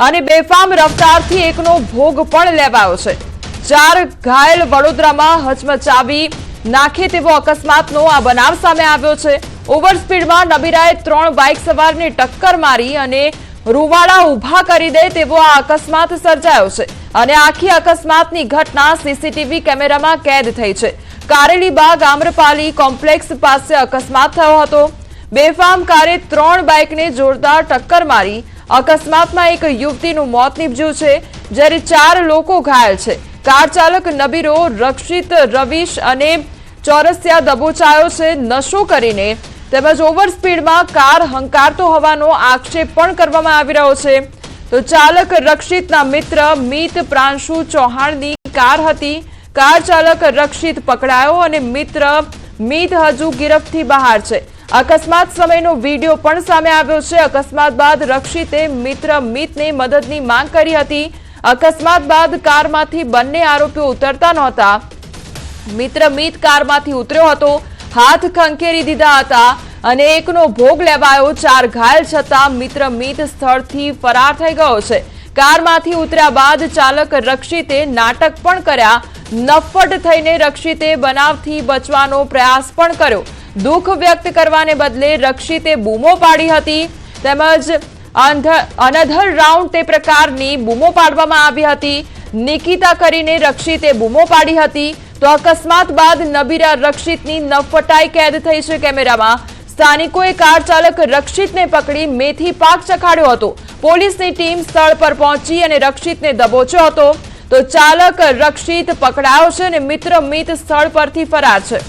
અને બેફામ રફતારથી એકનો ભોગ પણ લેવાયો છે। 4 ઘાયલ વડોદરામાં હચમચાવી નાખે તેવો અકસ્માતનો આ બનાવ સામે આવ્યો છે। ઓવર સ્પીડમાં નબીરાએ 3 બાઇક સવારને ટક્કર મારી અને રૂવાડા ઊભા કરી દે તેવો આ અકસ્માત સર્જાયો છે અને આખી અકસ્માતની ઘટના સીસીટીવી કેમેરામાં કેદ થઈ છે। કારેલીબાગ આમ્રપાલી કોમ્પ્લેક્સ પાસે અકસ્માત થયો હતો। બેફામ કારે 3 બાઇકને જોરદાર ટક્કર મારી અકસ્માતમાં એક યુવતીનું મોત નીપજ્યું છે જ્યારે 4 લોકો ઘાયલ છે। કાર ચાલક નબીરો રક્ષિત રવિશ અને ચોરસિયા દબોચાયો છે। નશો કરીને તેમજ ઓવર સ્પીડમાં કાર હંકારતો હોવાનો આક્ષેપ પણ કરવામાં આવી રહ્યો છે। તો ચાલક રક્ષિતના મિત્ર મીત પ્રાંશુ ચૌહાણની કાર હતી। કાર ચાલક રક્ષિત પકડાયો અને મિત્ર મીત હજુ ગિરફથી બહાર છે। અકસ્માત સમયનો વિડીયો પણ સામે આવ્યો છે। અકસ્માત બાદ રક્ષિતે મિત્ર મીતને મદદની માંગ કરી હતી। અકસ્માત બાદ કારમાંથી બંને આરોપીઓ ઉતરતા નહોતા। મિત્ર મીત કારમાંથી ઉતર્યો હતો, હાથ ખંખેરી દીધા હતા અને એકનો ભોગ લેવાયો। 4 ઘાયલ છતાં મિત્ર મીત સ્થળથી ફરાર થઈ ગયો છે। કારમાંથી ઉતર્યા બાદ ચાલક રક્ષિતે નાટક પણ કર્યા। નફ્ફટ થઈને રક્ષિતે બનાવથી બચવાનો પ્રયાસ પણ કર્યો। દુઃખ વ્યક્ત કરવાને બદલે રક્ષિતે બૂમો પાડી હતી તેમજ અનધર રાઉન્ડ તે પ્રકારની બૂમો પાડવામાં આવી હતી। નિકિતા કરીને રક્ષિતે બૂમો પાડી હતી। તો અકસ્માત બાદ નબીરા રક્ષિતની નફ્ફટાઈ કેદ થઈ છે કેમેરામાં। સ્થાનિકોએ કાર ચાલક રક્ષિતને પકડી મેથી પાક ચખાડ્યો હતો। પોલીસની ટીમ સ્થળ પર પહોંચી અને રક્ષિતને દબોચ્યો હતો। તો ચાલક રક્ષિત પકડાયો છે અને મિત્ર મીત સ્થળ પરથી ફરાર છે।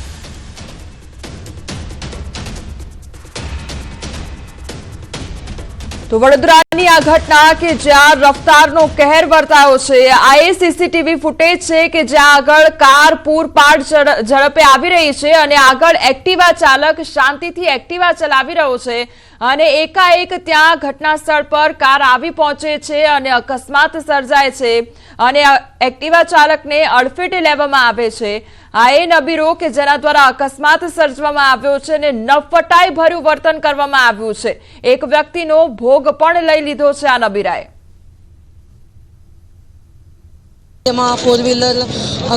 તો વડોદરાની આ ઘટના કે જ્યાં રફતારનો કહેર વર્તાયો છે, આ એ સીસીટીવી ફૂટેજ છે કે જ્યાં આગળ કાર પૂરપાટ ઝડપે આવી રહી છે અને આગળ એક્ટિવા ચાલક શાંતિથી એક્ટિવા ચલાવી રહ્યો છે અને એકાએક ત્યાં ઘટના સ્થળ પર કાર આવી પહોંચે છે અને અકસ્માત સર્જાય છે અને એક્ટિવા ચાલકને અડફેટે લેવામાં આવે છે। આ એ નબીરો કે જેના દ્વારા અકસ્માત સર્જવામાં આવ્યો છે અને નફ્ફટાઈ ભર્યું વર્તન કરવામાં આવ્યું છે। એક વ્યક્તિનો ભોગ પણ લઈ લીધો છે આ નબીરાએ। જેમાં 4 વ્હીલર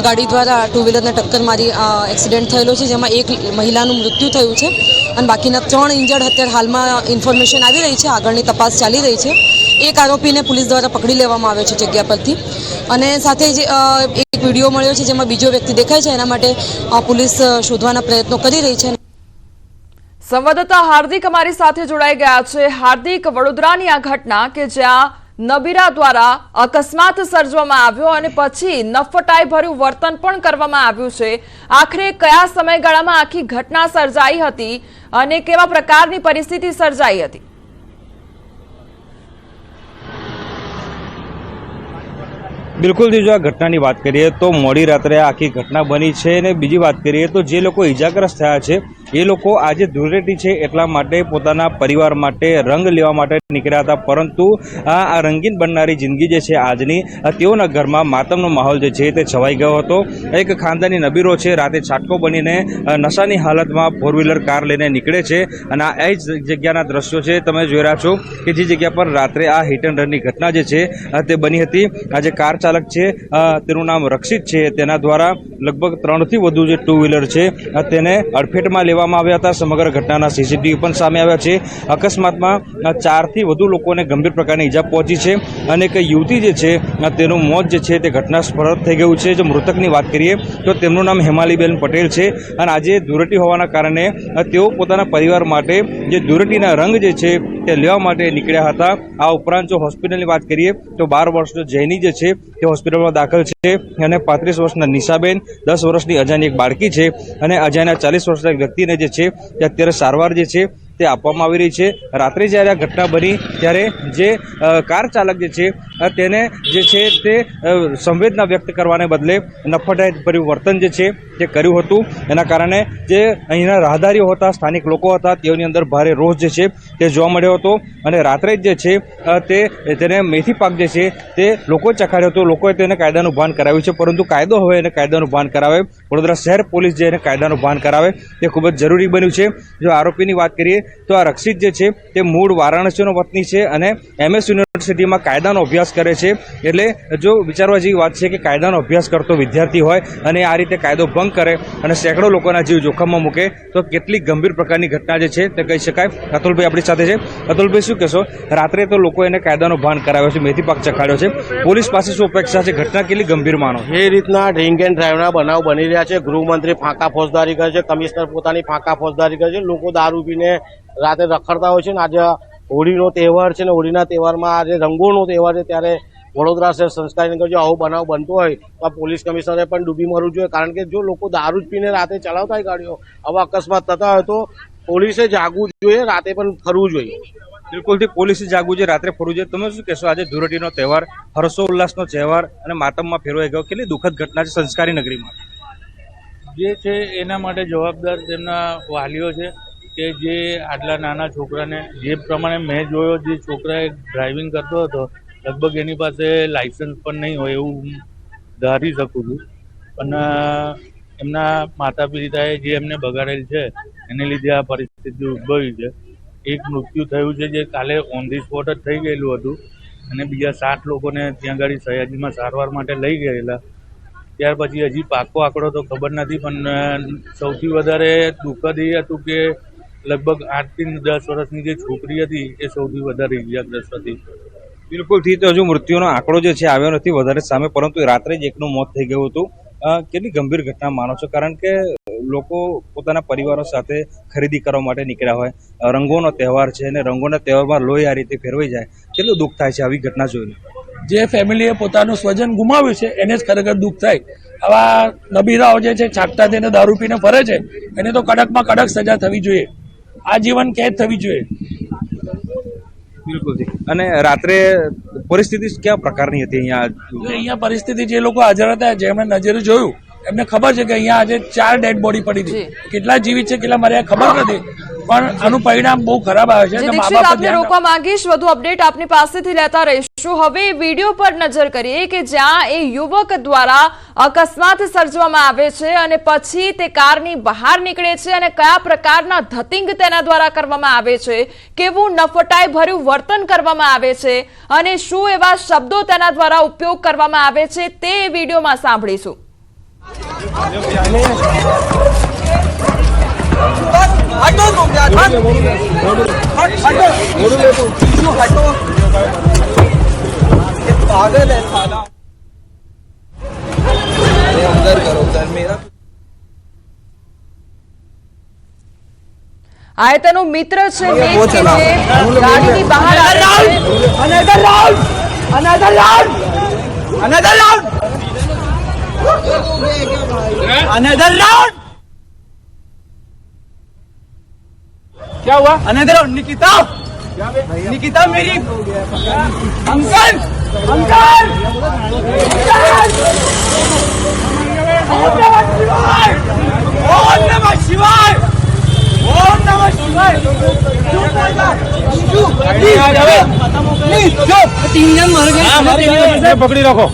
ગાડી દ્વારા 2 વ્હીલરને ટક્કર મારી એક્સિડન્ટ થયેલો છે, જેમાં એક મહિલાનું મૃત્યુ થયું છે અને બાકીના 3 ઇન્જર્ડ અત્યારે હાલમાં ઇન્ફોર્મેશન આવી રહી છે। આગળની તપાસ ચાલી રહી છે। એક આરોપીને પોલીસ દ્વારા પકડી લેવામાં આવ્યો છે જગ્યા પરથી અને સાથે જ એક વિડીયો મળ્યો છે જેમાં બીજો વ્યક્તિ દેખાય છે। એના માટે પોલીસ શોધવાના પ્રયત્નો કરી રહી છે। સંવાદદાતા હાર્દિક અમારી સાથે જોડાઈ ગયા છે। હાર્દિક, વડોદરાની આ ઘટના કે જ્યાં નબીરા દ્વારા અકસ્માત સર્જવામાં આવ્યો અને પછી નફ્ફટાઈ ભર્યું વર્તન પણ કરવામાં આવ્યું છે, આખરે કયા સમયગાળામાં આખી ઘટના સર્જાઈ હતી અને કેવા પ્રકારની પરિસ્થિતિ સર્જાઈ હતી? બિલકુલ જો આ ઘટનાની વાત કરીએ તો મોડી રાત્રે આખી ઘટના બની છે અને બીજી વાત કરીએ તો જે લોકો ઇજાગ્રસ્ત થયા છે એ લોકો આજે ધૂળેટી છે એટલા માટે પોતાના પરિવાર માટે રંગ લેવા માટે નીકળ્યા હતા, પરંતુ આ રંગીન બનનારી જિંદગી જે છે આજની, તેઓના ઘરમાં માતમનો માહોલ જે છે તે છવાઈ ગયો હતો। એક ખાનદાની નબીરો છે રાતે છાટકો બનીને નશાની હાલતમાં 4 વ્હીલર કાર લઈને નીકળે છે અને આ એ જ જગ્યાના દ્રશ્યો છે તમે જોઈ રહ્યા છો કે જે જગ્યા પર રાત્રે આ હિટ એન્ડ રનની ઘટના જે છે તે બની હતી। આજે કાર ચાલક છે તેનું નામ રક્ષિત છે, તેના દ્વારા લગભગ 3 થી વધુ જે 2 વ્હીલર છે તેને અડફેટમાં લેવામાં આવ્યા હતા। સમગ્ર ઘટનાના સીસીટીવી પણ સામે આવ્યા છે। અકસ્માતમાં 4 થી વધુ લોકોને ગંભીર પ્રકારની ઈજા પહોંચી છે અને એક યુવતી જે છે તેનું મોત જે છે તે ઘટના સ્થળ થઈ ગયું છે। જો મૃતકની વાત કરીએ તો તેમનું નામ હેમાલીબેન પટેલ છે અને આજે ધૂળેટી હોવાના કારણે તેઓ પોતાના પરિવાર માટે જે ધૂળેટીના રંગ જે છે તે લેવા માટે નીકળ્યા હતા। આ ઉપરાંત જો હોસ્પિટલની વાત કરીએ તો 12 વર્ષનો જૈની જે છે તે હોસ્પિટલમાં દાખલ છે અને 35 વર્ષના નિશાબેન, 10 વર્ષની અજાયની એક બાળકી છે અને અજાયના 40 વર્ષના એક વ્યક્તિને જે છે તે અત્યારે સારવાર જે છે તે આપવામાં આવી રહી છે। રાત્રે જ્યારે આ ઘટના બની ત્યારે જે કાર ચાલક જે છે તેને જે છે તે સંવેદના વ્યક્ત કરવાને બદલે નફ્ફટાઈ ભર્યું વર્તન જે છે તે કર્યું હતું। એના કારણે જે અહીંના રાહદારીઓ હતા, સ્થાનિક લોકો હતા, તેઓની અંદર ભારે રોષ જે છે તે જોવા મળ્યો હતો અને રાત્રે જ જે છે તેને મેથી પાક જે છે તે લોકોએ ચખાડ્યો હતો। લોકોએ તેને કાયદાનું ભાન કરાવ્યું છે, પરંતુ કાયદો હવે એને કાયદાનું ભાન કરાવે, વડોદરા શહેર પોલીસ જે એને કાયદાનું ભાન કરાવે તે ખૂબ જ જરૂરી બન્યું છે। જો આરોપીની વાત કરીએ તો આ રક્ષિત જે છે તે મૂળ વારાણસીનો વતની છે અને MS યુનિવર્સિટીમાં કાયદાનો અભ્યાસ કરે છે, એટલે જો વિચારવા જેવી વાત છે કે કાયદાનો અભ્યાસ કરતો વિદ્યાર્થી હોય અને આ રીતે કાયદો ભંગ કરે અને સેંકડો લોકોના જીવ જોખમમાં મૂકે તો કેટલી ગંભીર પ્રકારની ઘટના જે છે તે કહી શકાય. અતુલભાઈ આપણી સાથે છે. અતુલભાઈ, શું કહેશો? રાત્રે તો લોકો એને કાયદાનો ભાન કરાવ્યો છે, મેથી પાક ચખાડ્યો છે, પોલીસ પાસે શું અપેક્ષા છે? ઘટના કેટલી ગંભીર માનો? એ રીતના ડ્રિંક એન્ડ ડ્રાઈવના બનાવ બની રહ્યા છે. ગૃહમંત્રી ફાંકા ફોજદારી કરે છે, કમિશનર પોતાની ફાંકા ફોજદારી કરે છે. લોકો દારૂ પીને રાતે રખડતા હોય છે ને આજે હોળીનો તહેવાર છે ને હોળીના તહેવારમાં આજે રંગોનો તહેવાર છે ત્યારે વડોદરા શહેર સંસ્કારી નગર જો આવો બનાવ બનતો હોય તો પોલીસ કમિશનરે પણ ડૂબી મરવું જોઈએ, કારણ કે જો લોકો દારૂ જ પીને રાતે ચલાવતા હોય ગાડીઓ, આવા અકસ્માત થતા હોય તો પોલીસે જાગવું જોઈએ, રાતે પણ ફરવું જોઈએ. બિલકુલથી પોલીસે જાગવું જોઈએ, રાત્રે ફરવું જોઈએ. તમે શું કહેશો? આજે ધૂળેટીનો તહેવાર, હર્ષોલ્લાસનો તહેવાર અને માતમમાં ફેરવાઈ ગયો, કેટલી દુઃખદ ઘટના છે સંસ્કારી નગરીમાં. જે છે એના માટે જવાબદાર તેમના વાલીઓ છે કે જે આટલા નાના છોકરાને, જે પ્રમાણે મેં જોયો, જે છોકરાએ ડ્રાઇવિંગ કરતો હતો લગભગ એની પાસે લાઇસન્સ પણ નહીં હોય એવું ધારી શકું છું, પણ એમના માતા પિતાએ જે એમને બગાડેલ છે એને લીધે આ પરિસ્થિતિ ઉદ્ભવી છે. એક મૃત્યુ થયું છે જે કાલે ઓન ધી સ્પોટ જ થઈ ગયેલું હતું અને બીજા 7 લોકોને ત્યાં આગળ સયાજીમાં સારવાર માટે લઈ ગયેલા. ત્યાર પછી હજી પાકો આંકડો તો ખબર નથી, પણ સૌથી વધારે દુઃખદ એ હતું કે લગભગ 8 થી 10 વર્ષની જે છોકરી હતી એ સૌથી વધારે ઇજાગ્રસ્ત હતી. બિલકુલથી તો હજુ મૃત્યુનો આંકડો જે છે આવ્યો નથી વધારે સામે, પરંતુ રાત્રે જ એકનું મોત થઈ ગયું હતું. કેટલી ગંભીર ઘટના માનો છો? કારણ કે લોકો પોતાના પરિવારો સાથે ખરીદી કરવા માટે નીકળ્યા હોય, રંગોનો તહેવાર છે અને રંગોના તહેવારમાં લોહી આ રીતે ફેરવાઈ જાય, કેટલું દુઃખ થાય છે આવી ઘટના જોઈને? જે ફેમિલીએ પોતાનું સ્વજન ગુમાવ્યું છે એને જ ખરેખર દુઃખ થાય. આવા નબીરાઓ જે છે છાંટતા થઈને દારૂ પીને ફરે છે એને તો કડકમાં કડક સજા થવી જોઈએ, આજીવન કેદ થવી જોઈએ. બિલકુલથી. અને રાત્રે પરિસ્થિતિ કયા પ્રકારની હતી અહીંયા પરિસ્થિતિ જે લોકો હાજર હતા, જેમણે નજરે જોયું એમને ખબર છે કે અહીંયા આજે 4 ડેડ બોડી પડી હતી. કેટલા જીવિત છે કેટલા મર્યા ખબર નથી, પણ આનું પરિણામ બહુ ખરાબ આવે છે. આપને રોકવા માંગીશ, વધુ અપડેટ આપની પાસેથી લેતા રહીશું. હવે વિડીયો પર નજર કરીએ કે જ્યાં એ યુવક દ્વારા અકસ્માત સર્જવામાં આવે છે અને પછી તે કારની બહાર નીકળે છે અને કયા પ્રકારના ધતિંગ તેના દ્વારા કરવામાં આવે છે, કેવું નફટાઈ ભર્યું વર્તન કરવામાં આવે છે અને શું એવા શબ્દો તેના દ્વારા ઉપયોગ કરવામાં આવે છે તે વિડીયોમાં સાંભળીશું. આ તેનો મિત્ર છે ગાડીની બહાર क्या हुआ? अनदर निकिता, निकिता मेरी अंकल, अंकल, ओम नमः शिवाय, ओम नमः शिवाय, तीन जन मर गए, पकड़ी रखो.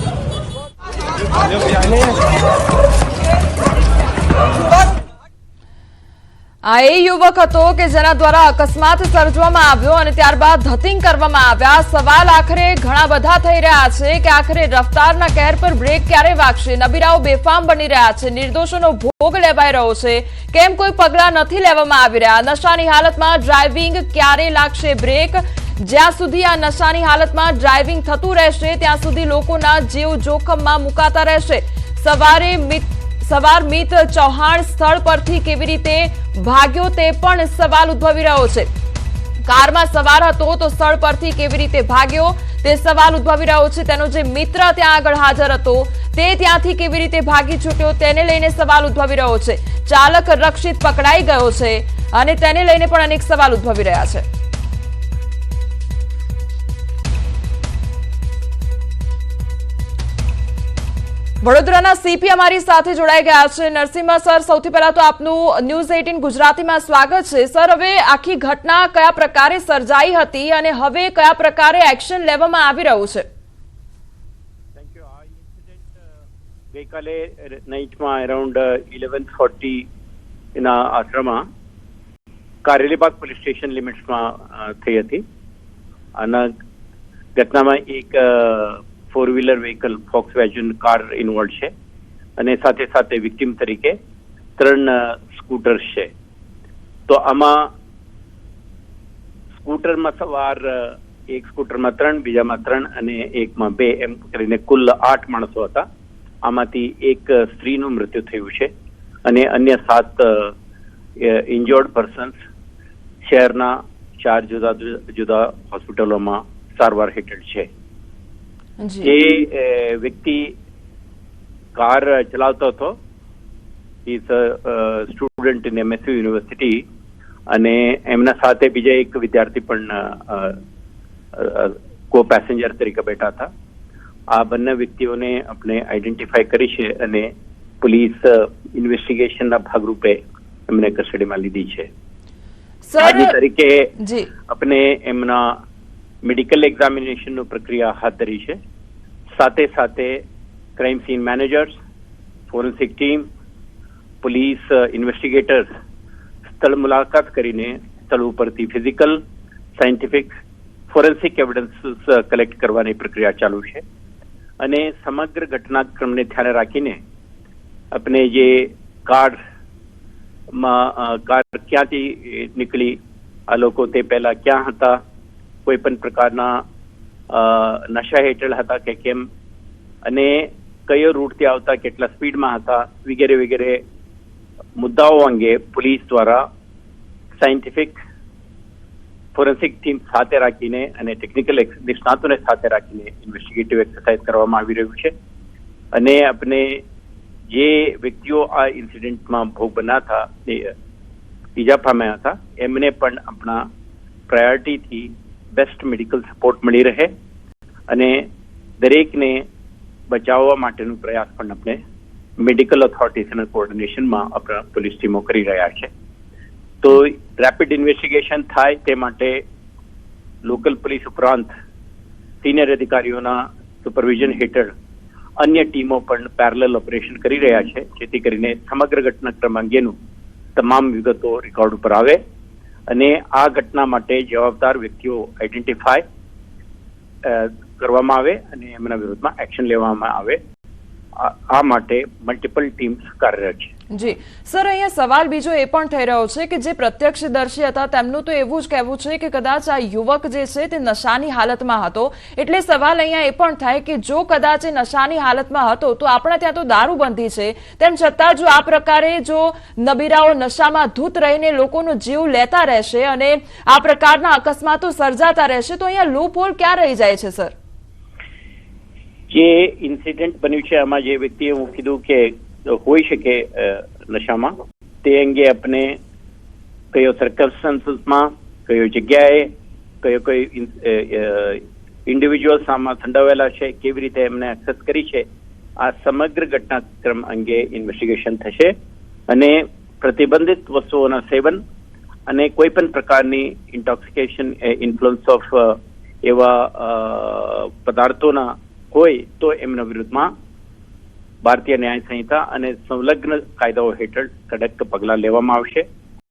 આ એ યુવક હતો કે જેના દ્વારા અકસ્માત સર્જવામાં આવ્યો અને ત્યારબાદ ધતિંગ કરવામાં આવ્યા. સવાલ આખરે ઘણા બધા થઈ રહ્યા છે કે આખરે રફતારના કહેર પર બ્રેક ક્યારે વાગશે? નબીરાઓ બેફામ બની રહ્યા છે, નિર્દોષોનો ભોગ લેવાઈ રહ્યો છે, કેમ કોઈ પગલાં નથી લેવામાં આવી રહ્યા? નશાની હાલતમાં ડ્રાઇવિંગ ક્યારે લાગશે બ્રેક? જ્યાં સુધી આ નશાની હાલતમાં ડ્રાઇવિંગ થતું રહેશે ત્યાં સુધી લોકોના જીવ જોખમમાં મુકાતા રહેશે. સવાર મિત ચૌહાણ સ્થળ પરથી કેવી રીતે ભાગ્યો તે પણ સવાલ ઉદ્ભવી રહ્યો છે. કારમાં સવાર હતો તો સ્થળ પરથી કેવી રીતે ભાગ્યો તે સવાલ ઉદ્ભવી રહ્યો છે. તેનો જે મિત્ર ત્યાં આગળ હાજર હતો તે ત્યાંથી કેવી રીતે ભાગી છૂટ્યો તેને લઈને સવાલ ઉદ્ભવી રહ્યો છે. ચાલક રક્ષિત પકડાઈ ગયો છે અને તેને લઈને પણ અનેક સવાલ ઉદ્ભવી રહ્યા છે. વડોદરાના સીપી અમારી સાથે જોડાઈ ગયા છે. નરસિંહ સર, સૌથી પહેલા તો આપનું ન્યૂઝ 18 ગુજરાતીમાં સ્વાગત છે. સર, હવે આખી ઘટના કયા પ્રકારે સર્જાઈ હતી અને હવે કયા પ્રકારે એક્શન લેવામાં આવી રહ્યું છે? Thank you. આ ઇન્સિડન્ટ ગઈકાલે નાઇટમાં અરાઉન્ડ 11:40 એના આશ્રમમાં કારેલીબાગ પોલીસ સ્ટેશન લિમિટ્સમાં થઈ હતી અને ઘટનામાં એક 4-વ્હીલર વ્હીકલ ફોક્સવેગન કાર ઇન્વોલ્વ છે અને સાથે સાથે વિક્ટિમ તરીકે 3 સ્કૂટર્સ છે. તો આમાં સ્કૂટરમાં સવાર એક સ્કૂટરમાં 3, બીજામાં 3 અને એકમાં 2 એમ કરીને કુલ 8 માણસો હતા. આમાંથી એક સ્ત્રીનું મૃત્યુ થયું છે અને અન્ય 7 ઇન્જર્ડ પર્સન્સ શહેરના 4 જુદા જુદા હોસ્પિટલોમાં સારવાર હેઠળ છે. જે વ્યક્તિ કાર ચલાવતો હતો is student in MSU university અને એમના સાથે બીજા એક વિદ્યાર્થી પણ કો પેસેન્જર તરીકે બેઠા હતા. આ બંને વ્યક્તિઓને આપણે આઈડેન્ટિફાઈ કરી છે અને પોલીસ ઇન્વેસ્ટિગેશનના ભાગરૂપે એમને કસ્ટડીમાં લીધી છે. આજની તારીખે આપણે એમના મેડિકલ એક્ઝામિનેશનની પ્રક્રિયા હાથ ધરી છે. સાથે સાથે crime scene managers, forensic team, police ઇન્વેસ્ટિગેટર્સ સ્થળ મુલાકાત કરીને સ્થળ ઉપરથી physical, scientific, forensic evidence collect કરવાની પ્રક્રિયા ચાલુ છે અને સમગ્ર ઘટનાક્રમને ધ્યાને રાખીને આપણે જે કાર ક્યાંથી નીકળી, આ લોકો તે પહેલા ક્યાં હતા, કોઈ પણ પ્રકારના નશા હેઠળ હતા કે કેમ અને કયો રૂટથી આવતા, કેટલા સ્પીડમાં હતા વગેરે વગેરે મુદ્દાઓ અંગે પોલીસ દ્વારા સાયન્ટિફિક, ફોરેન્સિક ટીમ સાથે રાખીને અને ટેકનિકલ નિષ્ણાતોને સાથે રાખીને ઇન્વેસ્ટિગેટિવ એક્સરસાઇઝ કરવામાં આવી રહ્યું છે. અને આપણે જે વ્યક્તિઓ આ ઇન્સિડન્ટમાં ભોગ બન્યા હતા, ઈજા પામ્યા હતા, એમને પણ આપણા પ્રાયોરિટીથી બેસ્ટ મેડિકલ સપોર્ટ મળી રહે અને દરેકને બચાવવા માટેનો પ્રયાસ પણ આપણે મેડિકલ ઓથોરિટીઝ અને કોઓર્ડિનેશનમાં આપણા પોલીસ ટીમો કરી રહ્યા છે. તો રેપિડ ઇન્વેસ્ટિગેશન થાય તે માટે લોકલ પોલીસ ઉપરાંત સિનિયર અધિકારીઓના સુપરવિઝન હેઠળ અન્ય ટીમો પણ પેરેલલ ઓપરેશન કરી રહ્યા છે, જેથી કરીને સમગ્ર ઘટનાક્રમ અંગેનું તમામ વિગતો રેકોર્ડ ઉપર આવે અને આ ઘટના માટે જવાબદાર વ્યક્તિઓ આઈડેન્ટિફાય કરવામાં આવે અને એમના વિરુદ્ધમાં એક્શન લેવામાં આવે. આ માટે મલ્ટિપલ ટીમ્સ કાર્યરત છે. જી સર, અહીંયા સવાલ બીજો એ પણ થઈ રહ્યો છે કે જે પ્રત્યક્ષદર્શી હતા તેમનું તો એવું જ કહેવું છે કે કદાચ આ યુવક જે છે તે નશાની હાલતમાં હતો. એટલે સવાલ અહીંયા એ પણ થાય કે જો કદાચ એ નશાની હાલતમાં હતો તો આપણા ત્યાં તો દારૂબંધી છે, તેમ છતાં જો આ પ્રકારે જો નબીરાઓ નશામાં ધૂત રહીને લોકોનો જીવ લેતા રહેશે અને આ પ્રકારના અકસ્માતો સર્જાતા રહેશે તો અહીંયા લૂપહોલ ક્યાં રહી જાય છે સર? જે ઇન્સિડન્ટ બન્યું છે આમાં જે વ્યક્તિએ હું કીધું કે હોઈ શકે નશામાં, તે અંગે આપણે કયો સર્કમસ્ટન્સીસમાં, કયો જગ્યાએ, કયો ઇન્ડિવિજ્યુઅલ્સ આમાં સંડોવાયેલા છે, કેવી રીતે એમને એક્સેસ કરી છે, આ સમગ્ર ઘટનાક્રમ અંગે ઇન્વેસ્ટિગેશન થશે અને પ્રતિબંધિત વસ્તુઓના સેવન અને કોઈ પણ પ્રકારની ઇન્ટોક્સિકેશન ઇન્ફ્લુઅન્સ ઓફ એવા પદાર્થોના હોય તો એમના વિરુદ્ધમાં ભારતીય ન્યાય સંહિતા અને સંલગ્ન કાયદાઓ હેઠળ કડક પગલાં લેવામાં આવશે.